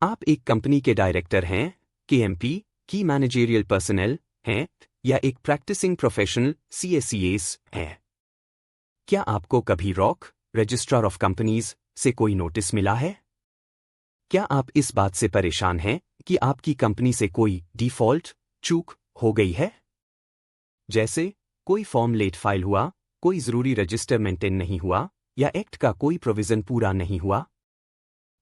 आप एक कंपनी के डायरेक्टर हैं, KMP की मैनेजरियल पर्सनल हैं, या एक प्रैक्टिसिंग प्रोफेशनल CACS हैं। क्या आपको कभी रॉक रजिस्ट्रार ऑफ कंपनीज से कोई नोटिस मिला है? क्या आप इस बात से परेशान हैं कि आपकी कंपनी से कोई डिफॉल्ट चूक हो गई है? जैसे कोई फॉर्म लेट फाइल हुआ, कोई जरूरी रजिस्टर मेंटेन नहीं हुआ, या एक्ट का कोई प्रोविजन पूरा नहीं हुआ?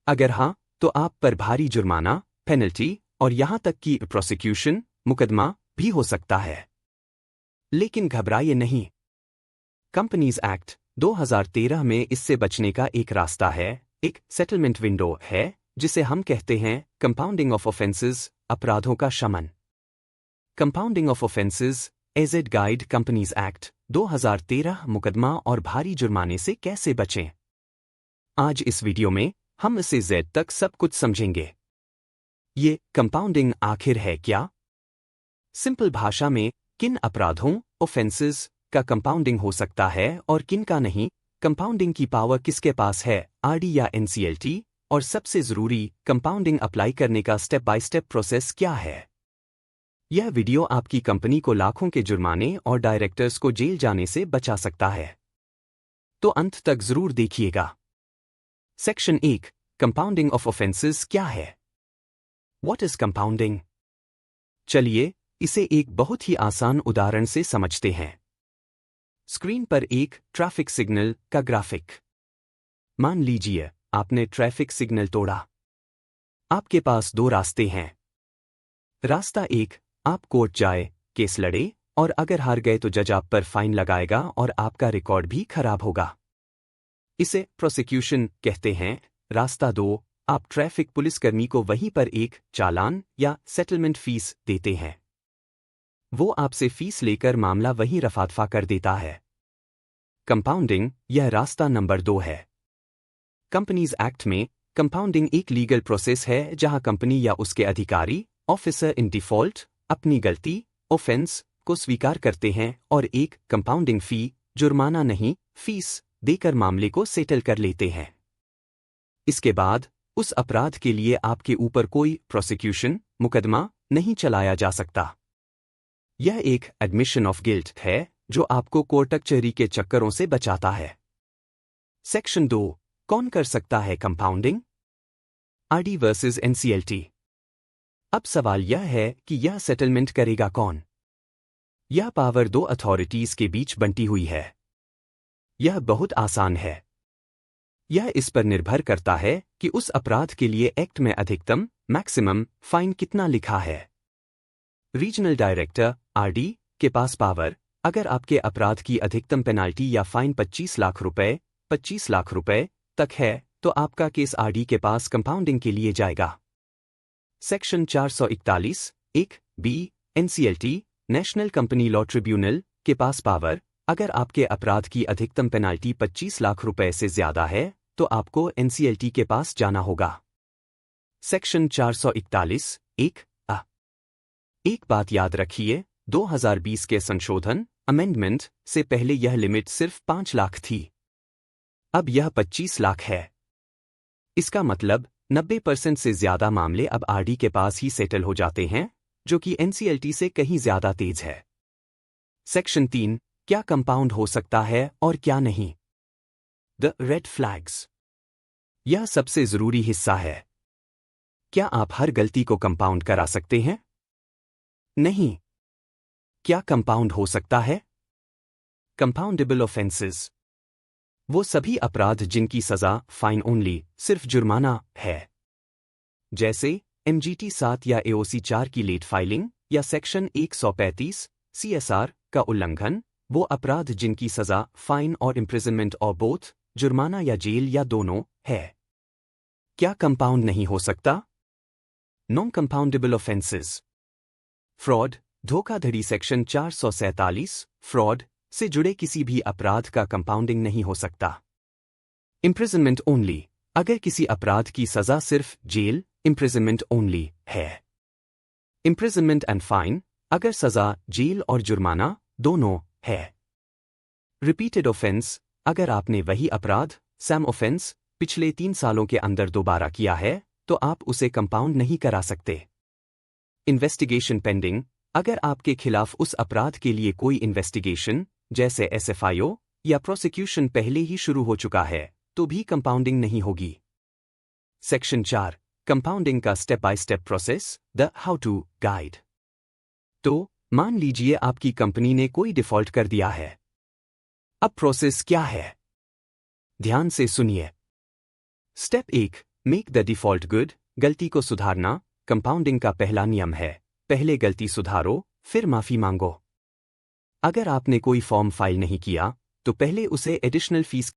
अगर हाँ, तो आप पर भारी जुर्माना, पेनल्टी और यहां तक कि प्रोसिक्यूशन, मुकदमा भी हो सकता है। लेकिन घबराइए नहीं। कंपनीज एक्ट 2013 में इससे बचने का एक रास्ता है, एक सेटलमेंट विंडो है, जिसे हम कहते हैं कंपाउंडिंग ऑफ ऑफेंसेस, अपराधों का शमन। Compounding of offences A Z guide companies act 2013 मुकदमा और भारी जुर्माने से कैसे बचें। आज इस वीडियो में हम इसे Z तक सब कुछ समझेंगे। ये कंपाउंडिंग आखिर है क्या? सिंपल भाषा में, किन अपराधों ऑफेंसेस का कंपाउंडिंग हो सकता है और किन का नहीं, कंपाउंडिंग की पावर किसके पास है, RD या NCLT, और सबसे जरूरी, कंपाउंडिंग अप्लाई करने का स्टेप बाय स्टेप प्रोसेस क्या है। यह वीडियो आपकी कंपनी को लाखों के जुर्माने और डायरेक्टर्स को जेल जाने से बचा सकता है, तो अंत तक जरूर देखिएगा। सेक्शन 1, कंपाउंडिंग ऑफ ऑफेंसेस क्या है? What is compounding? चलिए इसे एक बहुत ही आसान उदाहरण से समझते हैं। स्क्रीन पर एक ट्रैफिक सिग्नल का ग्राफिक। मान लीजिए आपने ट्रैफिक सिग्नल तोड़ा। आपके पास दो रास्ते हैं। रास्ता 1, आप कोर्ट जाए, केस लड़े, और अगर हार गए तो जज आप पर फाइन लगाएगा और आपका रिकॉर्ड भी खराब होगा। इसे प्रोसिक्यूशन कहते हैं। रास्ता 2, आप ट्रैफिक पुलिसकर्मी को वहीं पर एक चालान या सेटलमेंट फीस देते हैं। वो आपसे फीस लेकर मामला वहीं रफा-दफा कर देता है। कंपाउंडिंग, यह रास्ता नंबर 2 है। कंपनीज एक्ट में कंपाउंडिंग एक लीगल प्रोसेस है जहां कंपनी या उसके अधिकारी, ऑफिसर इन डिफॉल्ट, अपनी गलती, ऑफेंस को स्वीकार करते हैं और एक कंपाउंडिंग फी, जुर्माना नहीं, फीस देकर मामले को सेटल कर लेते हैं। इसके बाद उस अपराध के लिए आपके ऊपर कोई प्रोसिक्यूशन, मुकदमा नहीं चलाया जा सकता। यह एक एडमिशन ऑफ गिल्ट है जो आपको कोर्ट कचहरी के चक्करों से बचाता है। सेक्शन 2, कौन कर सकता है कंपाउंडिंग? RD versus NCLT। अब सवाल यह है कि यह सेटलमेंट करेगा कौन? यह पावर दो अथॉरिटीज के बीच बंटी हुई है। यह बहुत आसान है। यह इस पर निर्भर करता है कि उस अपराध के लिए एक्ट में अधिकतम, मैक्सिमम फाइन कितना लिखा है। रीजनल डायरेक्टर RD के पास पावर, अगर आपके अपराध की अधिकतम पेनाल्टी या फाइन 25 लाख रुपए तक है, तो आपका केस RD के पास कंपाउंडिंग के लिए जाएगा। Section 441 (1)(b) NCLT national company law tribunal के पास पावर, अगर आपके अपराध की अधिकतम पेनाल्टी 25 लाख रुपए से ज्यादा है, तो आपको NCLT के पास जाना होगा। Section 441 (1)(a). एक बात याद रखिए, 2020 के संशोधन अमेंडमेंट से पहले यह लिमिट सिर्फ 5 लाख थी। अब यह 25 लाख है। इसका मतलब 90% से ज्यादा मामले अब RD के पास ही सेटल हो जाते हैं, जो कि NCLT से कहीं ज्यादा तेज है। सेक्शन 3, क्या कंपाउंड हो सकता है और क्या नहीं? The red flags. यह सबसे जरूरी हिस्सा है। क्या आप हर गलती को कंपाउंड करा सकते हैं? नहीं। क्या कंपाउंड हो सकता है? कंपाउंडेबल ऑफेंसेस, वो सभी अपराध जिनकी सजा फाइन ओनली, सिर्फ जुर्माना है। जैसे MGT 7 या AOC 4 की लेट फाइलिंग या सेक्शन 135 CSR का उल्लंघन, वो अपराध जिनकी सजा फाइन और इम्प्रिजनमेंट और बोथ, जुर्माना या जेल या दोनों है। क्या कंपाउंड नहीं हो सकता? नॉन कंपाउंडेबल ऑफेंसेस, फ्रॉड, धोखाधड़ी सेक्शन 447 फ्रॉड से जुड़े किसी भी अपराध का कंपाउंडिंग नहीं हो सकता। इम्प्रिजनमेंट ओनली, अगर किसी अपराध की सजा सिर्फ जेल, इम्प्रिजनमेंट ओनली है। इम्प्रिजनमेंट एंड फाइन, अगर सजा जेल और जुर्माना दोनों है। रिपीटेड ऑफेंस, अगर आपने वही अपराध, सेम ऑफेंस, पिछले 3 सालों के अंदर दोबारा किया है, तो आप उसे कंपाउंड नहीं करा सकते। इन्वेस्टिगेशन पेंडिंग, अगर आपके खिलाफ उस अपराध के लिए कोई इन्वेस्टिगेशन, जैसे SFIO या प्रोसिक्यूशन पहले ही शुरू हो चुका है, तो भी कंपाउंडिंग नहीं होगी। सेक्शन 4, कंपाउंडिंग का step by step process, the how to guide. तो मान लीजिए आपकी कंपनी ने कोई डिफॉल्ट कर दिया है। अब प्रोसेस क्या है? ध्यान से सुनिए। Step 1, make the default good, गलती को सुधारना। कंपाउंडिंग का पहला नियम है, पहले गलती सुधारो, फिर माफी मांगो। अगर आपने कोई फॉर्म फाइल नहीं किया, तो पहले उसे एडिशनल फीस